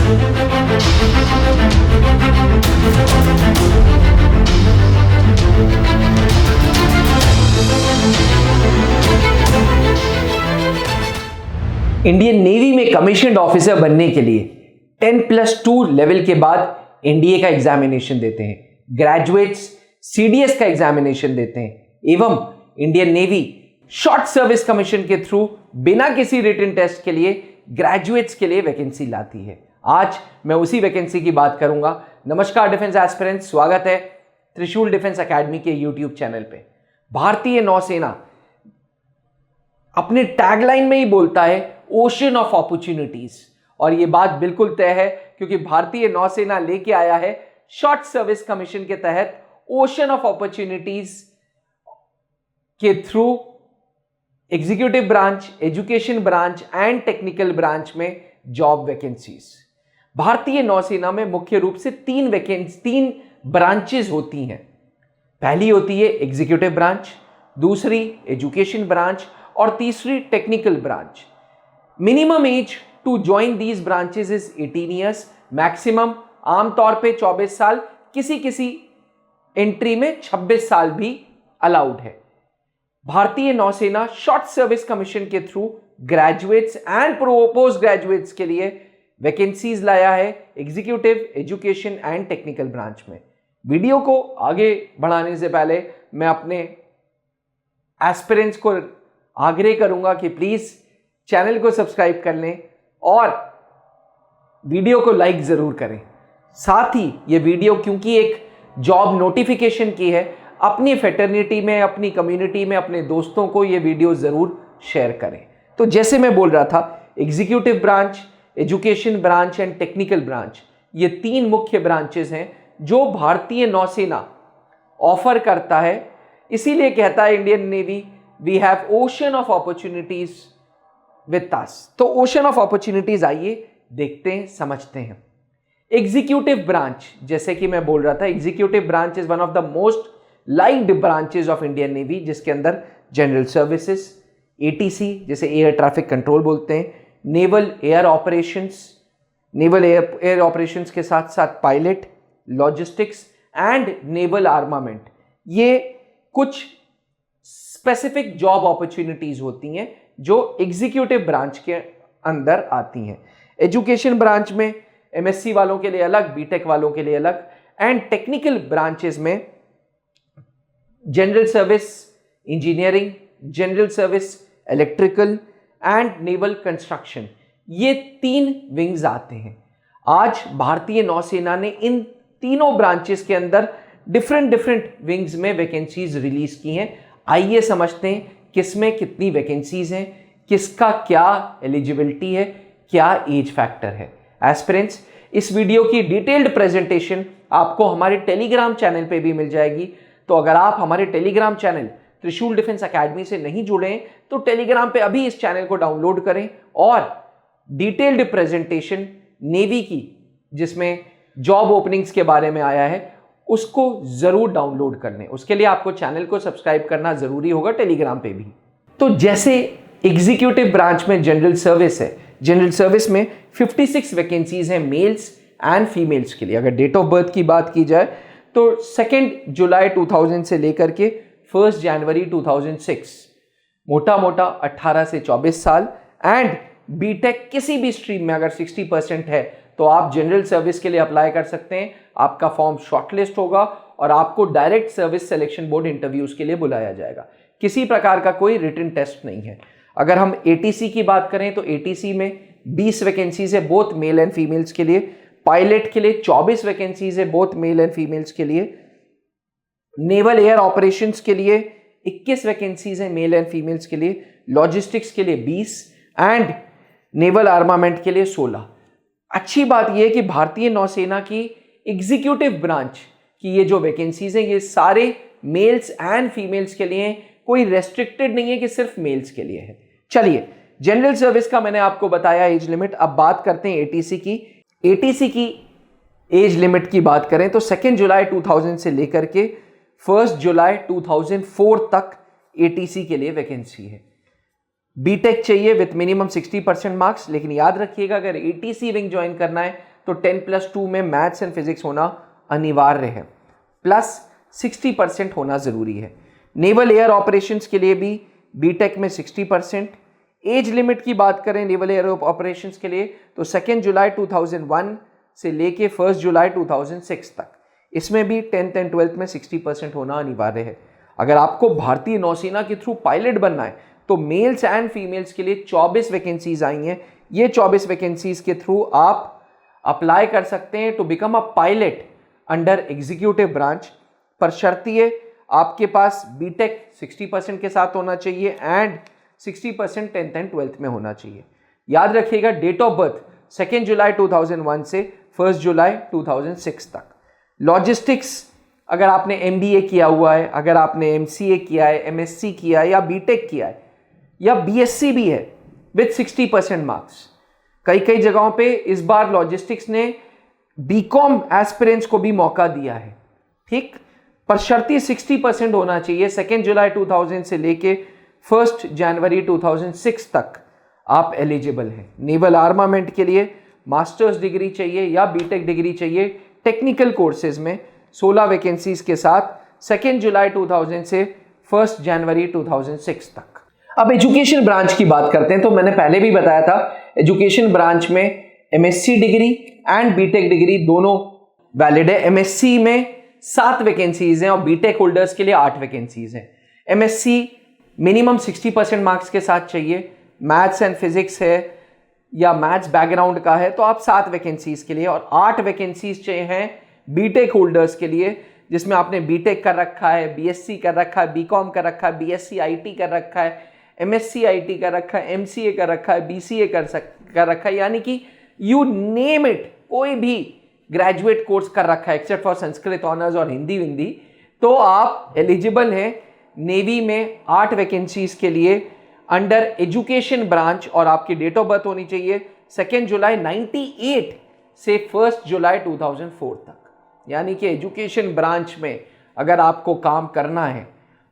Indian navy में commissioned officer बनने के लिए 10+2 लेवल के बाद एनडीए का एग्जामिनेशन देते हैं, ग्रेजुएट्स सीडीएस का एग्जामिनेशन देते हैं एवं Indian navy short service commission के थ्रू बिना किसी रिटन टेस्ट के लिए ग्रेजुएट्स के लिए वैकेंसी लाती है। आज मैं उसी वैकेंसी की बात करूंगा। नमस्कार डिफेंस एस्पिरेंट्स, स्वागत है त्रिशूल डिफेंस एकेडमी के यूट्यूब चैनल पे। भारतीय नौसेना अपने टैगलाइन में ही बोलता है ओशन ऑफ अपॉर्चुनिटीज, और यह बात बिल्कुल तय है क्योंकि भारतीय नौसेना लेके आया है शॉर्ट सर्विस कमीशन के तहत ओशन ऑफ अपॉर्चुनिटीज के through executive branch, education branch and technical branch में जॉब वैकेंसीज। भारतीय नौसेना में मुख्य रूप से तीन ब्रांचेस होती हैं। पहली होती है एग्जीक्यूटिव ब्रांच, दूसरी एजुकेशन ब्रांच और तीसरी technical branch. Minimum age to join these branches is 18 years, maximum आमतौर पे 24 साल, किसी एंट्री में 26 साल भी अलाउड है। भारतीय नौसेना शॉर्ट सर्विस कमीशन के through graduates and post graduates के लिए वैकेंसीज लाया है executive, education and technical branch में। वीडियो को आगे बढ़ाने से पहले मैं अपने एस्पिरेंट्स को आग्रह करूंगा कि प्लीज चैनल को सब्सक्राइब कर लें और वीडियो को लाइक जरूर करें। साथ ही ये वीडियो क्योंकि एक जॉब नोटिफिकेशन की है, अपनी फेटर्निटी में, अपनी कम्युनिटी में अपने दोस्तों को ये वीडियो जरूर शेयर करें। तो जैसे मैं बोल रहा था, executive branch, education branch and technical branch, ये तीन मुख्य ब्रांचेस हैं जो भारतीय नौसेना ऑफर करता है। इसीलिए कहता है Indian Navy we have ocean of opportunities with us. तो ओशन ऑफ अपॉर्चुनिटीज आइए देखते हैं, समझते हैं। एग्जीक्यूटिव ब्रांच, जैसे कि मैं बोल रहा था, executive branch is one of the most liked branches of Indian navy, जिसके अंदर जनरल सर्विसेज, एटीसी जैसे एयर ट्रैफिक कंट्रोल बोलते हैं, नेवल एयर ऑपरेशंस के साथ साथ pilot, logistics and naval armament, ये कुछ स्पेसिफिक जॉब अपॉर्चुनिटीज होती हैं जो एग्जीक्यूटिव ब्रांच के अंदर आती हैं। एजुकेशन ब्रांच में एमएससी वालों के लिए अलग, बीटेक वालों के लिए अलग, एंड टेक्निकल ब्रांचेस में general service engineering, general service electrical and naval construction, ये तीन विंग्स आते हैं। आज भारतीय नौसेना ने इन तीनों ब्रांचेस के अंदर डिफरेंट विंग्स में वैकेंसीज रिलीज की हैं। आइए समझते हैं किसमें कितनी वैकेंसीज हैं, किसका क्या एलिजिबिलिटी है, क्या एज फैक्टर है। एस्पिरेंट्स, इस वीडियो की डिटेल्ड प्रेजेंटेशन आपको हमारे टेलीग्राम चैनल पे भी मिल जाएगी। तो अगर आप हमारे टेलीग्राम चैनल त्रिशूल डिफेंस एकेडमी से नहीं जुड़े हैं तो टेलीग्राम पे अभी इस चैनल को डाउनलोड करें और डिटेल्ड प्रेजेंटेशन नेवी की, जिसमें जॉब ओपनिंग्स के बारे में आया है, उसको जरूर डाउनलोड कर लें। उसके लिए आपको चैनल को सब्सक्राइब करना जरूरी होगा टेलीग्राम पे भी। तो जैसे एग्जीक्यूटिव ब्रांच में जनरल सर्विस है, जनरल सर्विस में 56 वैकेंसीज हैं मेल्स एंड फीमेल्स के लिए। अगर डेट ऑफ बर्थ की बात की जाए तो 2 जुलाई 2000 से लेकर के 1 जनवरी 2006, मोटा 18 से 24 साल, एंड बीटेक किसी भी स्ट्रीम में अगर 60% है तो आप जनरल सर्विस के लिए अप्लाई कर सकते हैं। आपका फॉर्म शॉर्टलिस्ट होगा और आपको direct service selection board interviews के लिए बुलाया जाएगा। किसी प्रकार का कोई रिटन टेस्ट नहीं है। अगर हम एटीसी की बात करें तो एटीसी में 20 वैकेंसीज है बोथ मेल एंड फीमेल्स के लिए, पायलट के लिए 24 वैकेंसीज है बोथ मेल एंड फीमेल्स के लिए, नेवल एयर ऑपरेशंस के लिए 21 वैकेंसीज है मेल एंड फीमेल्स के लिए, लॉजिस्टिक्स के लिए 20 एंड नेवल आर्मामेंट के लिए 16। अच्छी बात यह है कि भारतीय नौसेना की एग्जीक्यूटिव ब्रांच की ये जो वैकेंसीज हैं ये सारे मेल्स एंड फीमेल्स के लिए, कोई रेस्ट्रिक्टेड नहीं है कि सिर्फ मेल्स के लिए है। चलिए, जनरल सर्विस का मैंने आपको बताया एज लिमिट। अब बात करते हैं एटीसी की। एटीसी की एज लिमिट की बात करें तो 2 जुलाई 2000 से लेकर के 1 जुलाई 2004 तक एटीसी के लिए वैकेंसी है। बीटेक चाहिए विथ मिनिमम 60% मार्क्स, लेकिन याद रखिएगा अगर एटीसी विंग ज्वाइन करना है तो 10+2 में मैथ्स एंड फिजिक्स होना अनिवार्य है, प्लस 60% होना ज़रूरी है। नेवल एयर ऑपरेशंस के लिए भी बीटेक में 60%। एज लिमिट की बात करें नेवल एयर ऑपरेशंस के लिए तो 2 जुलाई 2001 से लेके 1 जुलाई 2006 तक, इसमें भी 10th एंड 12th में 60% होना अनिवार्य है। अगर आपको भारतीय नौसेना के थ्रू पायलट बनना है तो मेल्स एंड फीमेल्स के लिए 24 वैकेंसीज आई हैं। ये 24 वैकेंसीज के थ्रू आप अप्लाई कर सकते हैं to become a pilot under executive branch, पर शर्तिए आपके पास बीटेक 60% के साथ होना चाहिए एंड 60% 10th एंड 12th में होना चाहिए। याद रखिएगा डेट ऑफ बर्थ 2 जुलाई 2001 से 1 जुलाई 2006 तक। लॉजिस्टिक्स अगर आपने एमबीए किया हुआ है, अगर आपने एमसीए किया है, एमएससी किया है या बीटेक किया है या बीएससी भी है विथ 60% मार्क्स, कई जगहों पे इस बार लॉजिस्टिक्स ने बीकॉम एस्पिरेंट्स को भी मौका दिया है, ठीक, पर शर्ती 60% होना चाहिए। 2 जुलाई 2000 से लेके 1 जनवरी 2006 तक आप एलिजिबल हैं। नेवल आर्मामेंट के लिए मास्टर्स डिग्री चाहिए या बीटेक डिग्री चाहिए टेक्निकल कोर्सेज में 16 वैकेंसीज के साथ 2 जुलाई 2000 से 1 जनवरी 2006 तक। अब एजुकेशन ब्रांच की बात करते हैं तो मैंने पहले भी बताया था एजुकेशन ब्रांच में MSc degree and BTech degree दोनों वैलिड है। एमएससी में 7 वैकेंसीज हैं और बीटेक होल्डर्स के लिए 8 वैकेंसीज हैं। एमएससी मिनिमम 60% मार्क्स के साथ चाहिए, मैथ्स एंड फिजिक्स है या मैथ्स बैकग्राउंड का है तो आप 7 वैकेंसीज के लिए, और 8 वैकेंसीज चाहिए हैं बीटेक होल्डर्स के लिए जिसमें आपने बीटेक कर रखा है, बीएससी कर रखा है, बीकॉम कर रखा है, बीएससी आईटी कर रखा है, एमएससी आईटी कर रखा है, एमसीए कर रखा है, बीसीए कर रखा है, यानी कि यू नेम इट, कोई भी ग्रेजुएट कोर्स कर रखा है एक्सेप्ट फॉर संस्कृत ऑनर्स और हिंदी विंदी, तो आप एलिजिबल हैं नेवी में 8 वैकेंसीज के लिए अंडर एजुकेशन ब्रांच। और आपकी डेट ऑफ बर्थ होनी चाहिए 2 जुलाई 98 से 1 जुलाई 2004 तक, यानी कि एजुकेशन ब्रांच में अगर आपको काम करना है,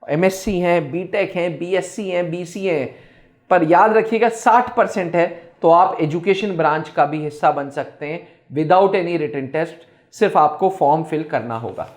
एमएससी हैं, बीटेक हैं, बीएससी हैं, बीसीए हैं, पर याद रखिएगा 60% है तो आप एजुकेशन ब्रांच का भी हिस्सा बन सकते हैं विदाउट एनी रिटन टेस्ट, सिर्फ आपको फॉर्म फिल करना होगा।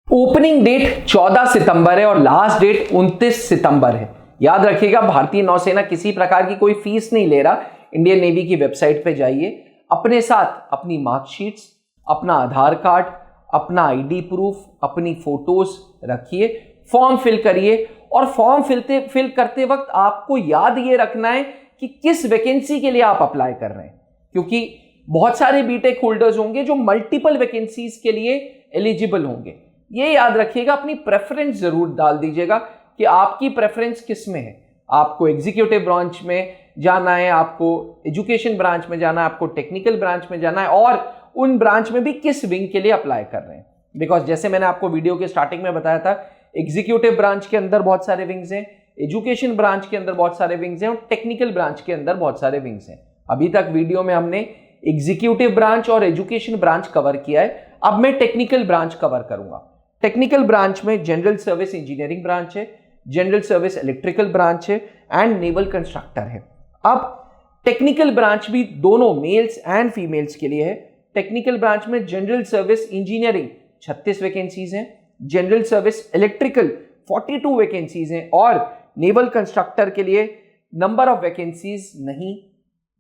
ओपनिंग डेट 14 सितंबर है और लास्ट डेट 29 सितंबर है। याद रखिएगा भारतीय नौसेना किसी प्रकार की कोई फीस नहीं ले रहा। इंडियन नेवी की वेबसाइट पे जाइए, अपने साथ अपनी मार्कशीट्स, अपना आधार कार्ड, अपना आईडी प्रूफ, अपनी फोटोज रखिए, फॉर्म फिल करिए। और फॉर्म फिल करते वक्त आपको याद ये रखना है कि किस वैकेंसी के लिए आप अप्लाई कर रहे हैं, क्योंकि बहुत सारे बीटेक होल्डर्स होंगे जो मल्टीपल वैकेंसीज के लिए एलिजिबल होंगे। ये याद रखिएगा, अपनी प्रेफरेंस जरूर डाल दीजिएगा कि आपकी प्रेफरेंस किस में है। आपको एग्जीक्यूटिव ब्रांच में जाना है, आपको एजुकेशन ब्रांच में जाना है, आपको टेक्निकल ब्रांच में जाना है, और उन ब्रांच में भी किस विंग के लिए अप्लाई कर रहे हैं। बिकॉज जैसे मैंने आपको वीडियो के स्टार्टिंग में बताया था, एग्जीक्यूटिव ब्रांच के अंदर बहुत सारे विंग्स हैं, एजुकेशन ब्रांच के अंदर बहुत सारे विंग्स हैं और टेक्निकल ब्रांच के अंदर बहुत सारे विंग्स हैं। अभी तक वीडियो में हमने एग्जीक्यूटिव ब्रांच और एजुकेशन ब्रांच कवर किया है, अब मैं टेक्निकल ब्रांच कवर करूंगा। टेक्निकल ब्रांच में जनरल सर्विस इंजीनियरिंग ब्रांच है, जनरल सर्विस इलेक्ट्रिकल ब्रांच है एंड नेवल कंस्ट्रक्टर है। अब टेक्निकल ब्रांच भी दोनों मेल्स एंड फीमेल्स के लिए है। टेक्निकल ब्रांच में जनरल सर्विस इंजीनियरिंग 36 वैकेंसीज हैं, जनरल सर्विस इलेक्ट्रिकल 42 वैकेंसीज हैं और नेवल कंस्ट्रक्टर के लिए नंबर ऑफ वैकेंसीज नहीं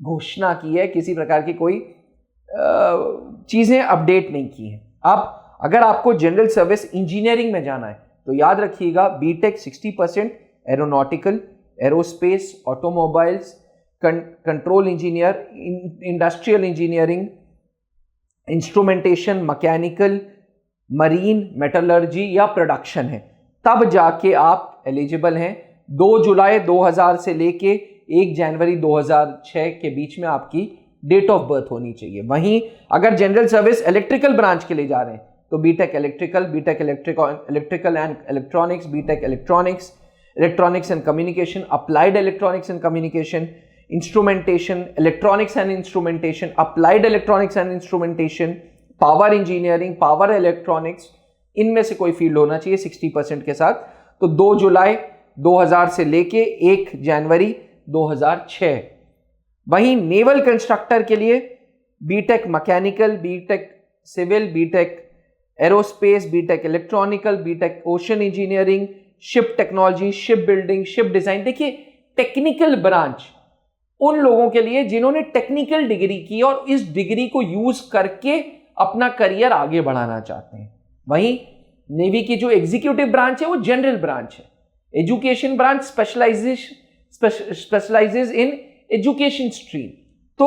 घोषणा की है, किसी प्रकार की कोई चीजें अपडेट नहीं की है। अब अगर आपको जनरल सर्विस इंजीनियरिंग में जाना है तो याद रखिएगा BTech 60%, aeronautical, aerospace, automobiles, control engineer, industrial engineering, instrumentation, mechanical, marine, metallurgy या प्रोडक्शन है, तब जाके आप एलिजिबल हैं। 2 जुलाई 2000 से लेके 1 जनवरी 2006 के बीच में आपकी डेट ऑफ बर्थ होनी चाहिए। वहीं अगर जनरल सर्विस इलेक्ट्रिकल ब्रांच के लिए जा रहे हैं तो BTech electrical, BTech electrical and electronics, BTech electronics, electronics and communication, applied electronics and communication, instrumentation, electronics and instrumentation, applied electronics and instrumentation, power engineering, power electronics, इनमें से कोई field होना चाहिए 60% के साथ। तो 2 जुलाई 2000 से लेके 1 जनवरी 2006। वहीं नेवल कंस्ट्रक्टर के लिए BTech mechanical, BTech civil, BTech aerospace, BTech electronical, BTech ocean engineering, ship technology, ship building, ship design. देखिए टेक्निकल ब्रांच उन लोगों के लिए जिन्होंने टेक्निकल डिग्री की और इस डिग्री को यूज करके अपना करियर आगे बढ़ाना चाहते हैं। वहीं नेवी की जो एग्जीक्यूटिव ब्रांच है वो जनरल ब्रांच है। Education branch specialises in education stream. तो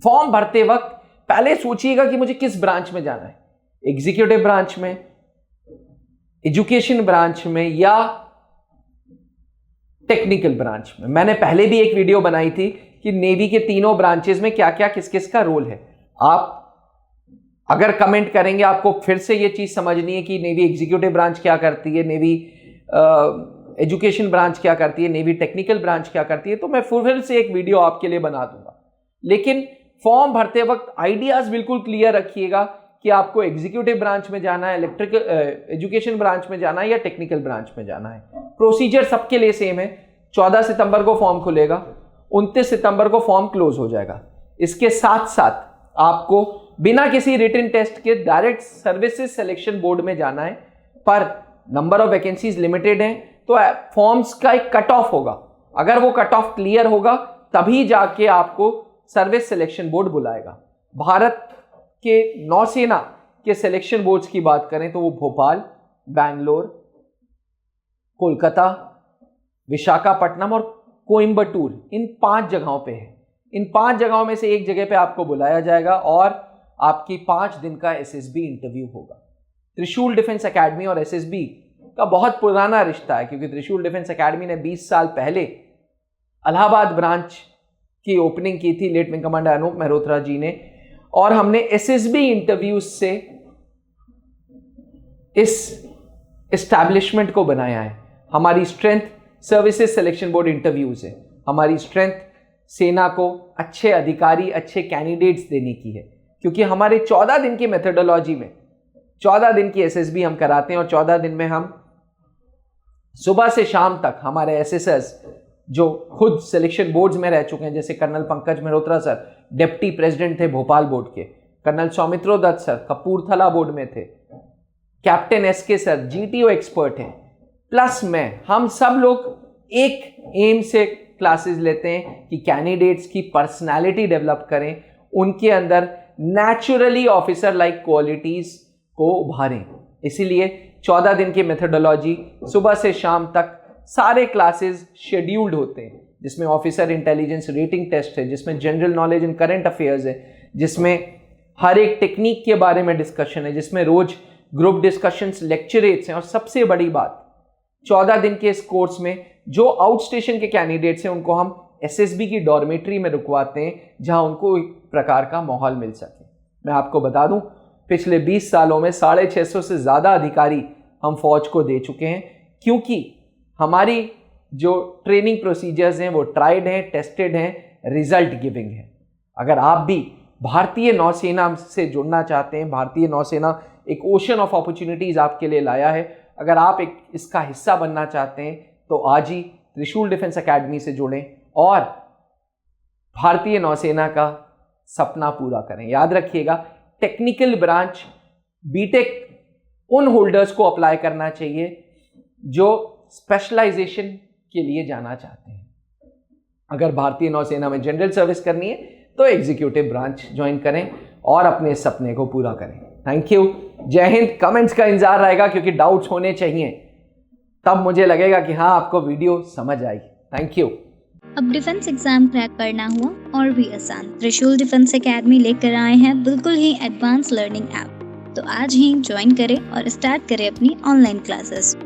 फॉर्म भरते वक्त पहले सोचिएगा कि मुझे किस ब्रांच में जाना है, एग्जीक्यूटिव ब्रांच में, एजुकेशन ब्रांच में या टेक्निकल ब्रांच में। मैंने पहले भी एक वीडियो बनाई थी कि नेवी के तीनों ब्रांचेस में क्या क्या किस किस का रोल है। आप अगर कमेंट करेंगे आपको फिर से ये चीज समझनी है कि नेवी एग्जीक्यूटिव ब्रांच क्या करती है, नेवी एजुकेशन ब्रांच क्या करती है, नेवी टेक्निकल ब्रांच क्या करती है, तो मैं फिर से एक वीडियो आपके लिए बना दूंगा। लेकिन फॉर्म भरते वक्त आइडियाज बिल्कुल क्लियर रखिएगा कि आपको एग्जीक्यूटिव ब्रांच में जाना है, इलेक्ट्रिकल एजुकेशन ब्रांच में जाना है या टेक्निकल ब्रांच में जाना है। प्रोसीजर सबके लिए सेम है। 14 सितंबर को फॉर्म खुलेगा, 29 सितंबर को फॉर्म क्लोज हो जाएगा। इसके साथ साथ आपको बिना किसी रिटन टेस्ट के डायरेक्ट सर्विसेज सिलेक्शन बोर्ड में जाना है, पर नंबर ऑफ वैकेंसीज लिमिटेड है, तो फॉर्म्स का एक कट ऑफ होगा। अगर वो कट ऑफ क्लियर होगा तभी जाके आपको सर्विस सिलेक्शन बोर्ड बुलाएगा। भारत के नौसेना के सिलेक्शन बोर्ड्स की बात करें तो वो भोपाल, बैंगलोर, कोलकाता, विशाखापट्टनम और कोयम्बटूर, इन 5 जगहों पे है। इन 5 जगहों में से एक जगह पे आपको बुलाया जाएगा और आपकी 5 दिन का एसएसबी इंटरव्यू होगा। त्रिशूल डिफेंस एकेडमी और एसएसबी का बहुत पुराना रिश्ता है, क्योंकि त्रिशूल डिफेंस एकेडमी ने 20 साल पहले इलाहाबाद ब्रांच की ओपनिंग की थी late wing commander Anoop Mehrotra ji ने, और हमने एसएसबी इंटरव्यूज से इस एस्टैब्लिशमेंट को बनाया है। हमारी strength services selection board interviews है। हमारी स्ट्रेंथ सेना को अच्छे अधिकारी, अच्छे कैंडिडेट्स देने की है, क्योंकि हमारे 14 दिन की मेथोडोलॉजी में 14 दिन की एसएसबी हम कराते हैं और 14 दिन में हम सुबह से शाम तक हमारे एसएसएस जो खुद सिलेक्शन बोर्ड्स में रह चुके हैं, जैसे colonel Pankaj Mehrotra sir deputy president थे भोपाल बोर्ड के, colonel Soumitro Dutt sir Kapurthala board में थे, captain SK sir GTO expert हैं, प्लस मैं, हम सब लोग एक एम से क्लासेस लेते हैं कि कैंडिडेट्स की पर्सनालिटी डेवलप करें, उनके अंदर नेचुरली ऑफिसर लाइक क्वालिटीज को उभारें। इसीलिए 14 दिन की मेथोडोलॉजी, सुबह से शाम तक सारे क्लासेस शेड्यूल्ड होते हैं, जिसमें ऑफिसर इंटेलिजेंस रेटिंग टेस्ट है, जिसमें general knowledge in current affairs है, जिसमें हर एक टेक्निक के बारे में डिस्कशन है, जिसमें रोज ग्रुप डिस्कशंस, लेक्चरेट्स हैं, और सबसे बड़ी बात 14 दिन के इस कोर्स में जो आउट स्टेशन के कैंडिडेट्स हैं उनको हम एसएसबी की डॉर्मेट्री में रुकवाते हैं, जहां उनको एक प्रकार का माहौल मिल सके। मैं आपको बता दूं, पिछले 20 सालों में 650 से ज़्यादा अधिकारी हम फौज को दे चुके हैं, क्योंकि हमारी जो ट्रेनिंग प्रोसीजर्स हैं वो ट्राइड हैं, टेस्टेड हैं, रिजल्ट गिविंग है। अगर आप भी भारतीय नौसेना से जुड़ना चाहते हैं, भारतीय नौसेना एक ओशन ऑफ अपॉर्चुनिटीज आपके लिए लाया है, अगर आप एक इसका हिस्सा बनना चाहते हैं तो आज ही त्रिशूल डिफेंस एकेडमी से जुड़ें और भारतीय नौसेना का सपना पूरा करें। याद रखिएगा, टेक्निकल ब्रांच बीटेक उन होल्डर्स को अप्लाई करना चाहिए जो स्पेशलाइजेशन के लिए जाना चाहते हैं। अगर भारतीय नौसेना में जनरल सर्विस करनी है तो एग्जीक्यूटिव ब्रांच ज्वाइन करें और अपने सपने को पूरा करें। थैंक यू, जय हिंद। कमेंट्स का इंतजार रहेगा, क्योंकि डाउट्स होने चाहिए, तब मुझे लगेगा कि हाँ आपको वीडियो समझ आई। Thank you. अब डिफेंस एग्जाम क्रैक करना हुआ और भी आसान, त्रिशूल डिफेंस एकेडमी लेकर आए हैं बिल्कुल ही एडवांस लर्निंग ऐप। तो आज ही ज्वाइन करें और स्टार्ट करें अपनी ऑनलाइन क्लासेस।